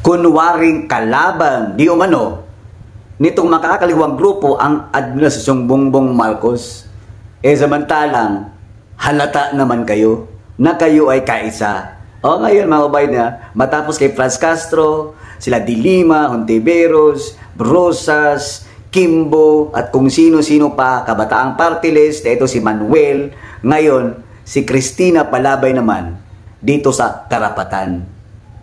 kunwaring kalaban di umano nitong makakaliwang grupo ang Administrasyong Bongbong Marcos. Samantalang halata naman kayo na kayo ay kaisa. Ngayon mga kabayan na, matapos kay Franz Castro, sila Dilima, Hontiveros, Brosas, Kimbo, at kung sino-sino pa, Kabataang Party List, ito si Manuel, ngayon si Cristina Palabay naman dito sa Karapatan.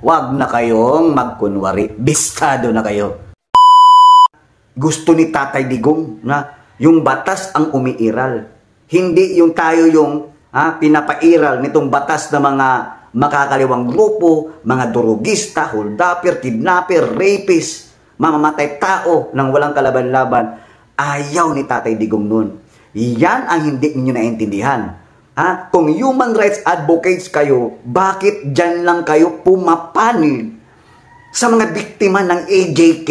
Wag na kayong magkunwari, bistado na kayo. Gusto ni Tatay Digong na yung batas ang umiiral, hindi yung tayo yung pinapairal nitong batas na mga makakaliwang grupo, mga durugista, holdapper, kidnapper, rapist, mamamatay tao nang walang kalaban-laban. Ayaw ni Tatay Digong nun. Yan ang hindi ninyo naintindihan. Kung human rights advocates kayo, bakit dyan lang kayo pumapanig sa mga biktima ng AJK?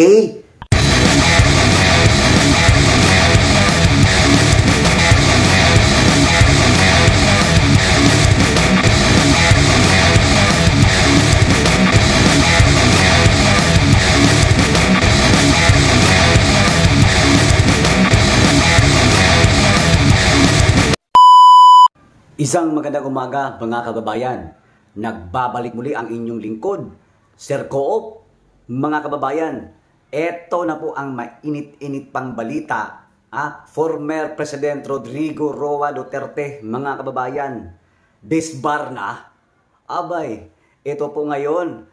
Isang magandang umaga mga kababayan. Nagbabalik muli ang inyong lingkod, Sir Coop. Mga kababayan, eto na po ang mainit-init pang balita. Former President Rodrigo Roa Duterte, mga kababayan, disbar na. Abay, ito po ngayon,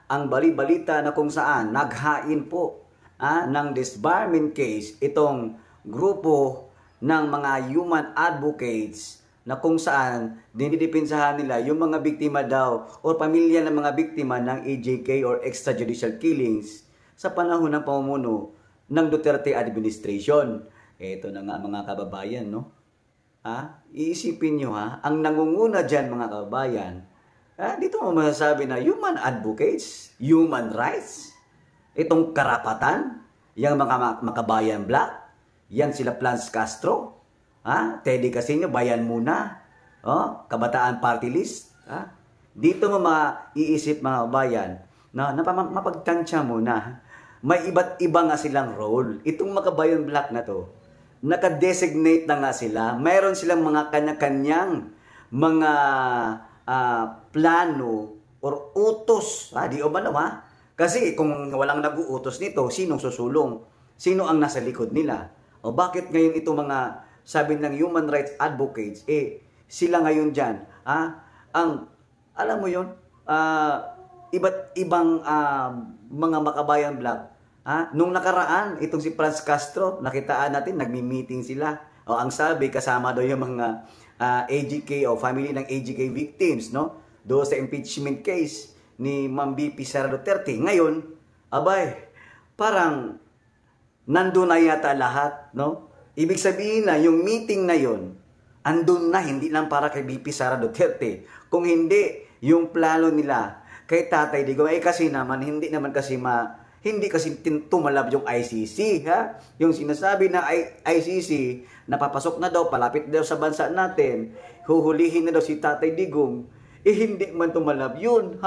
ang bali-balita na kung saan naghain po ng disbarment case itong grupo ng mga human advocates na kung saan dinidipinsahan nila yung mga biktima daw o pamilya ng mga biktima ng AJK or extrajudicial killings sa panahon ng pamumuno ng Duterte administration. Ito na nga mga kababayan, no? Iisipin nyo ang nangunguna dyan mga kababayan, dito mo masasabi na human advocates, human rights, itong karapatan, yung mga makabayan black, yan sila Franz Castro, Teddy Casino, bayan muna. Kabataan Party List. Dito mo maiisip mga kabayan na mapagtansya mo na may iba't iba nga silang role. Itong makabayan black na to, naka-designate na nga sila. Mayroon silang mga kanya-kanyang mga plano or utos. Di o ba naman? Kasi kung walang nag-uutos nito, sinong susulong? Sino ang nasa likod nila? O bakit ngayon itong mga sabi ng human rights advocates, sila ngayon dyan, alam mo yun, iba't ibang mga makabayan black, nung nakaraan, itong si Franz Castro, nakitaan natin, nagmi-meeting sila, ang sabi, kasama daw yung mga AJK o family ng AJK victims, no? Doon sa impeachment case ni Ma'am BP Sara Duterte. Ngayon, abay, parang nandun na yata lahat, no? Ibig sabihin na, yung meeting na yon, andun na, hindi lang para kay BP Sara Duterte. Kung hindi, yung plano nila kay Tatay Digong, kasi naman, hindi kasi tumalab yung ICC, Yung sinasabi na ICC, napapasok na daw, palapit daw sa bansa natin, huhulihin na daw si Tatay Digong, hindi man tumalab yun,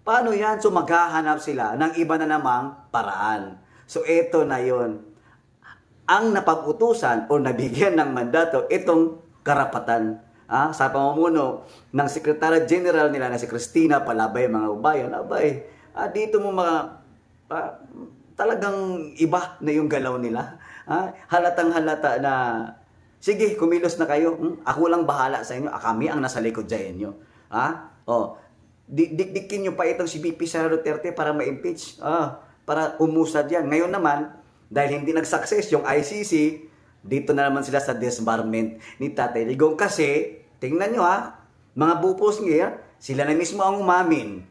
paano yan? So, maghahanap sila ng iba na namang paraan. So, eto na yon, ang napag-utusan o nabigyan ng mandato itong karapatan sa pamumuno ng Secretary General nila na si Cristina Palabay, mga kabayan. Abay, dito mo talagang iba na yung galaw nila. Halatang halata na, sige, kumilos na kayo. Ako lang bahala sa inyo. Kami ang nasa likod sa inyo. Dikdikin nyo pa itong si BP Sara Duterte para ma-impeach. Para umusad yan. Ngayon naman, dahil hindi nag-success yung ICC, dito na naman sila sa disbarment ni Tatay Digong. Kasi, tingnan nyo mga bupos ngayon, sila na mismo ang umamin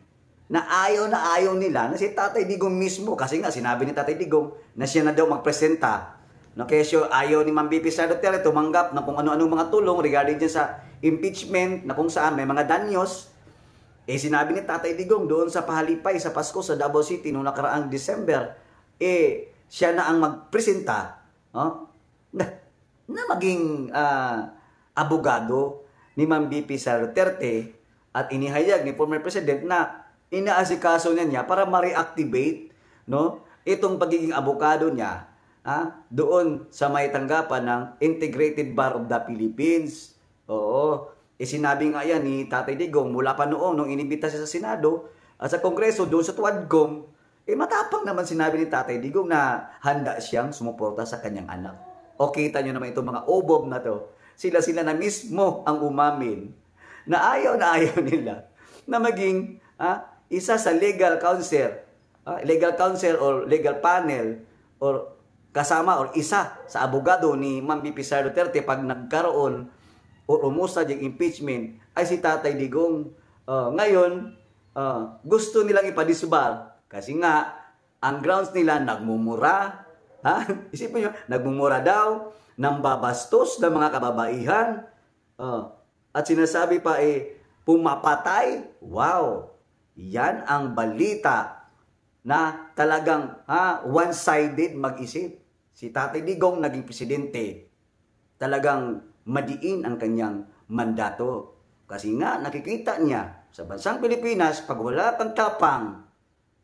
na ayaw nila na si Tatay Digong mismo. Kasi nga, sinabi ni Tatay Digong na siya na daw magpresenta. Kaya siya ayaw ni Ma'am BP Sara Duterte tumanggap ng kung ano-anong mga tulong regarding dyan sa impeachment na kung saan may mga danyos. Sinabi ni Tatay Digong doon sa Pahalipay, sa Pasko, sa Davao City, noong nakaraang December, siya na ang magpresenta na maging abogado ni Ma'am BP Sara Duterte at inihayag ni former President na inaasikaso niya para ma-reactivate, no, itong pagiging abogado niya, doon sa may tanggapan ng Integrated Bar of the Philippines. Oo, sinabi nga yan ni Tatay Digong mula pa noong nung inibita siya sa Senado at sa Kongreso doon sa Tuadgom, matapang naman sinabi ni Tatay Digong na handa siyang sumuporta sa kanyang anak. O kita nyo naman itong mga obob na to, sila na mismo ang umamin na ayaw nila na maging isa sa legal counsel or legal panel or kasama or isa sa abogado ni Ma'am BP Sara Duterte pag nagkaroon o umusad yung impeachment ay si Tatay Digong. Ngayon, gusto nilang ipadisbar kasi nga ang grounds nila nagmumura. Isipin nyo, nagmumura daw, nambabastos ng mga kababaihan. At sinasabi pa pumapatay. Wow! Yan ang balita na talagang one-sided mag-isip. Si Tatay Digong naging presidente. Talagang madiin ang kanyang mandato. Kasi nga nakikita niya sa bansang Pilipinas, pag wala kang tapang,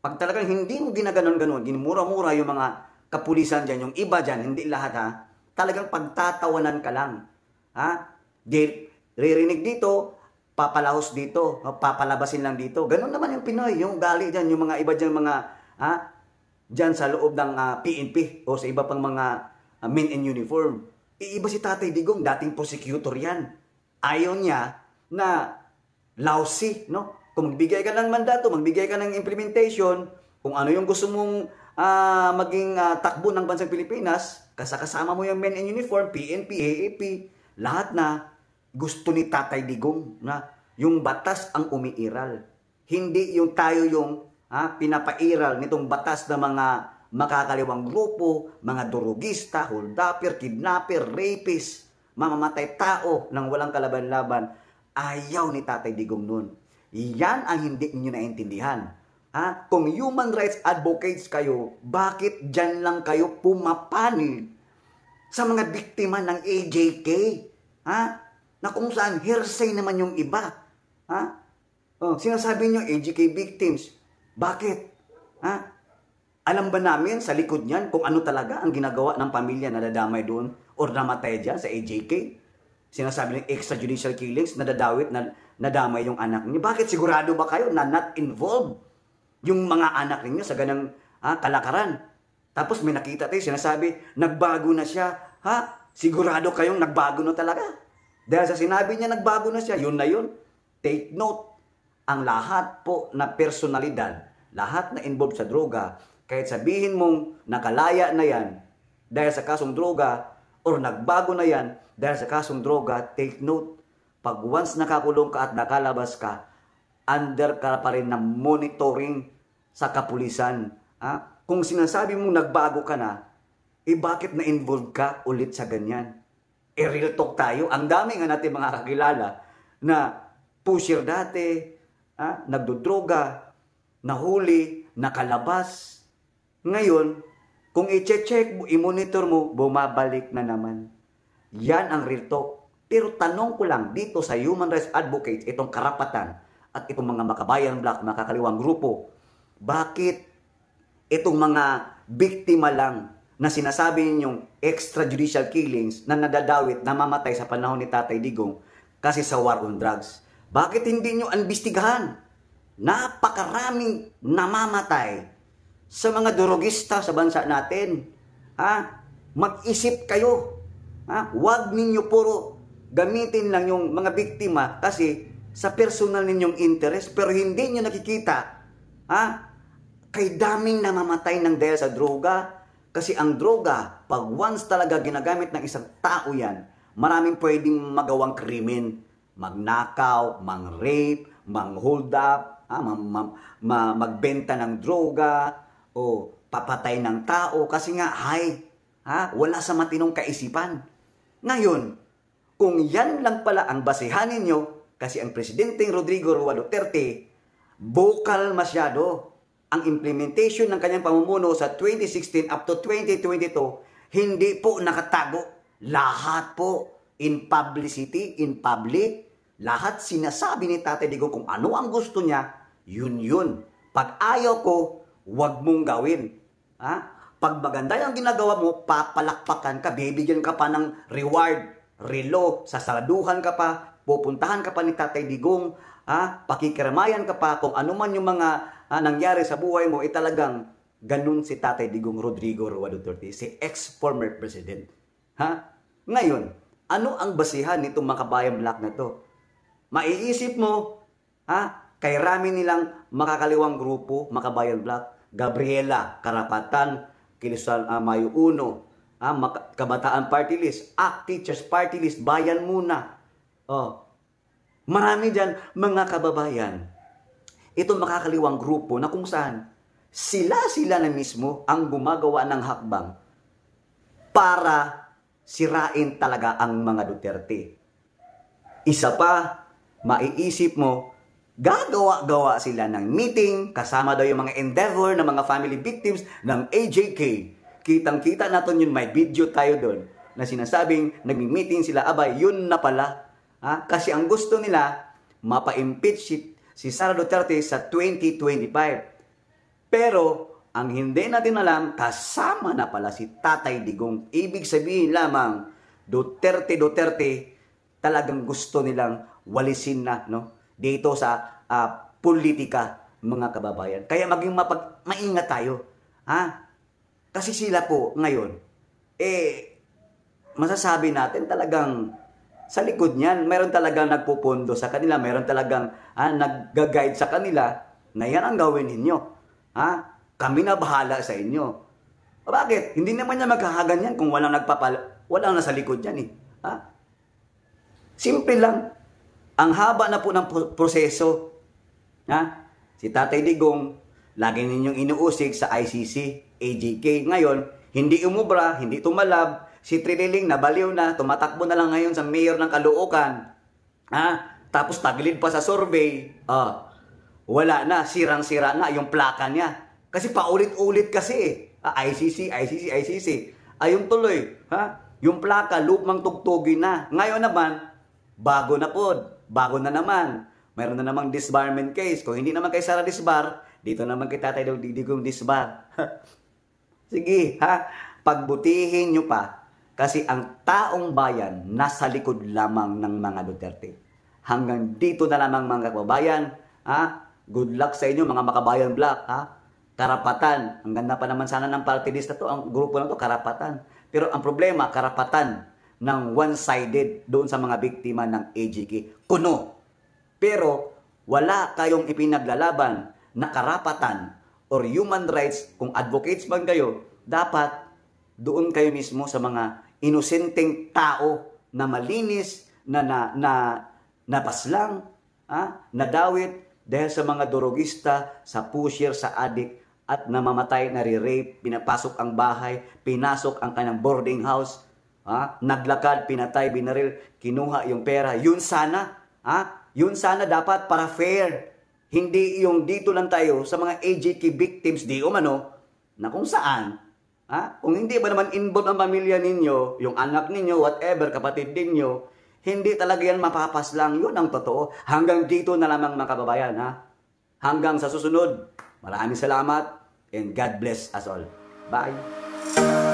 pag talagang hindi mo ginaganon-ganon, ginmura-mura yung mga kapulisan dyan, yung iba dyan, hindi lahat talagang pagtatawanan ka lang. Ririnig dito, papalahos dito, papalabasin lang dito. Ganon naman yung Pinoy, yung gali dyan, yung mga iba dyan, mga dyan sa loob ng PNP o sa iba pang mga men in uniform. Iba si Tatay Digong, dating prosecutor yan. Ayaw niya na lousy, no? Kung magbigay ka ng mandato, magbigay ka ng implementation, kung ano yung gusto mong maging takbo ng bansang Pilipinas, kasama mo yung men in uniform, PNP, AAP, lahat na gusto ni Tatay Digong na yung batas ang umiiral. Hindi yung tayo yung pinapairal nitong batas na mga makakaliwang grupo, mga durugista, holdapper, kidnapper, rapist, mamamatay tao nang walang kalaban-laban. Ayaw ni Tatay Digong nun. Yan ang hindi niyo naintindihan. Kung human rights advocates kayo, bakit dyan lang kayo pumapanig sa mga biktima ng AJK? Na kung saan hearsay naman yung iba. Sinasabi nyo AJK victims. Bakit? Alam ba namin sa likod niyan kung ano talaga ang ginagawa ng pamilya na nadamay doon or namatay dyan sa AJK? Sinasabi ng extrajudicial killings, nadadawit, nadamay yung anak niyo. Bakit? Sigurado ba kayo na not involved yung mga anak niyo sa ganang kalakaran? Tapos may nakita tayo, sinasabi, nagbago na siya. Sigurado kayong nagbago na talaga? Dahil sa sinabi niya, nagbago na siya. Yun na yun. Take note, ang lahat po na personalidad, lahat na involved sa droga, kahit sabihin mong nakalaya na yan dahil sa kasong droga, or nagbago na yan dahil sa kasong droga, take note, pag once nakakulong ka at nakalabas ka, under ka pa rin ng monitoring sa kapulisan. Kung sinasabi mong nagbago ka na, bakit na-involve ka ulit sa ganyan? Real talk tayo. Ang dami nga natin mga kakilala na pusher dati, nagdodroga, nahuli, nakalabas. Ngayon, kung i-check mo, i-monitor mo, bumabalik na naman. Yan ang real talk. Pero tanong ko lang dito sa human rights advocates, itong karapatan at itong mga makabayan black, makakaliwang grupo, bakit itong mga biktima lang na sinasabi ninyong extrajudicial killings na nadadawit, namamatay sa panahon ni Tatay Digong kasi sa war on drugs? Bakit hindi nyo anbestigahan? Napakaraming namamatay sa mga durugista sa bansa natin. Mag-isip kayo. Huwag ninyo puro gamitin lang yung mga biktima kasi sa personal ninyong interest pero hindi nyo nakikita kay daming namamatay ng dahil sa droga. Kasi ang droga, pag once talaga ginagamit ng isang tao yan, maraming pwedeng magawang krimen. Magnakaw, mang-rape, mang-hold up, magbenta ng droga, o papatay ng tao kasi nga wala sa matinong kaisipan. Ngayon, kung yan lang pala ang basehan ninyo, kasi ang Presidenteng Rodrigo Roa Duterte, vocal masyado. Ang implementation ng kanyang pamumuno sa 2016 up to 2022, hindi po nakatago. Lahat po in publicity, in public, lahat sinasabi ni Tatay Digong kung ano ang gusto niya yun. Pag ayaw ko, wag mong gawin. Ha? Pag maganda yung ginagawa mo, papalakpakan ka, bibigyan ka pa ng reward, relo, sasaduhan ka pa, pupuntahan ka pa ni Tatay Digong, pakikiramayan ka pa, kung ano man yung mga nangyari sa buhay mo, talagang ganun si Tatay Digong Rodrigo Roa Duterte, si ex-former president. Ngayon, ano ang basihan nitong mga kabayan black na to? Maiisip mo, kay rami nilang makakaliwang grupo, makabayan black, Gabriela, Karapatan, Kilusan Mayo Uno, Kabataan Party List, ACT Teachers Party List, Bayan Muna. Marami dyan, mga kababayan. Itong makakaliwang grupo na kung saan sila na mismo ang gumagawa ng hakbang para sirain talaga ang mga Duterte. Isa pa, maiisip mo, gagawa-gawa sila ng meeting, kasama daw yung mga endeavor ng mga family victims ng AJK. Kitang-kita natin yun, may video tayo doon, na sinasabing nagmi-meeting sila, abay, yun na pala. Kasi ang gusto nila, mapa-impeach si Sara Duterte sa 2025. Pero, ang hindi natin alam, kasama na pala si Tatay Digong. Ibig sabihin lamang, Duterte, talagang gusto nilang walisin na, no? Dito sa politika, mga kababayan. Kaya maging maingat tayo. Kasi sila po ngayon, masasabi natin talagang sa likod niyan, meron talagang nagpupundo sa kanila, meron talagang nag-guide sa kanila na yan ang gawin ninyo. Kami na bahala sa inyo. Bakit? Hindi naman niya magkakaganyan kung walang walang nasa likod niyan Simple lang. Ang haba na po ng proseso. Si Tatay Digong, lagi ninyong inuusig sa ICC, AJK. Ngayon, hindi umubra, hindi tumalab. Si Triniling, nabaliw na, tumatakbo na lang ngayon sa mayor ng Caloocan. Tapos tagilid pa sa survey. Wala na, sirang-sira na yung plaka niya. Kasi paulit-ulit kasi ICC. Ayun tuloy. Yung plaka, lupang tugtugin na. Ngayon naman, bago na naman. Mayroon na namang disbarment case. Kung hindi naman kay Sara disbar, dito naman kay Tatay Digong disbar. Sige, pagbutihin nyo pa. Kasi ang taong bayan, nasa likod lamang ng mga Duterte. Hanggang dito na lamang mga kababayan. Good luck sa inyo mga makabayan black. Karapatan. Ang ganda pa naman sana ng party list na to. Ang grupo na to, Karapatan. Pero ang problema, Karapatan ng one-sided doon sa mga biktima ng AJK. Kuno. Pero wala kayong ipinaglalaban na karapatan or human rights. Kung advocates man kayo, dapat doon kayo mismo sa mga inosenteng tao na malinis, na napaslang, nadawit dahil sa mga durugista, sa pusher, sa adik, at namamatay, nare-rape, pinapasok ang bahay, pinasok ang kanyang boarding house, naglakad, pinatay, binaril, kinuha yung pera. Yun sana, yun sana dapat para fair. Hindi yung dito lang tayo sa mga AJK victims, di umano, na kung saan, kung hindi ba naman involved ang pamilya ninyo, yung anak ninyo, whatever, kapatid ninyo, hindi talaga yan mapapaslang. Yun ang totoo. Hanggang dito na lamang mga kababayan. Hanggang sa susunod. Maraming salamat and God bless us all. Bye!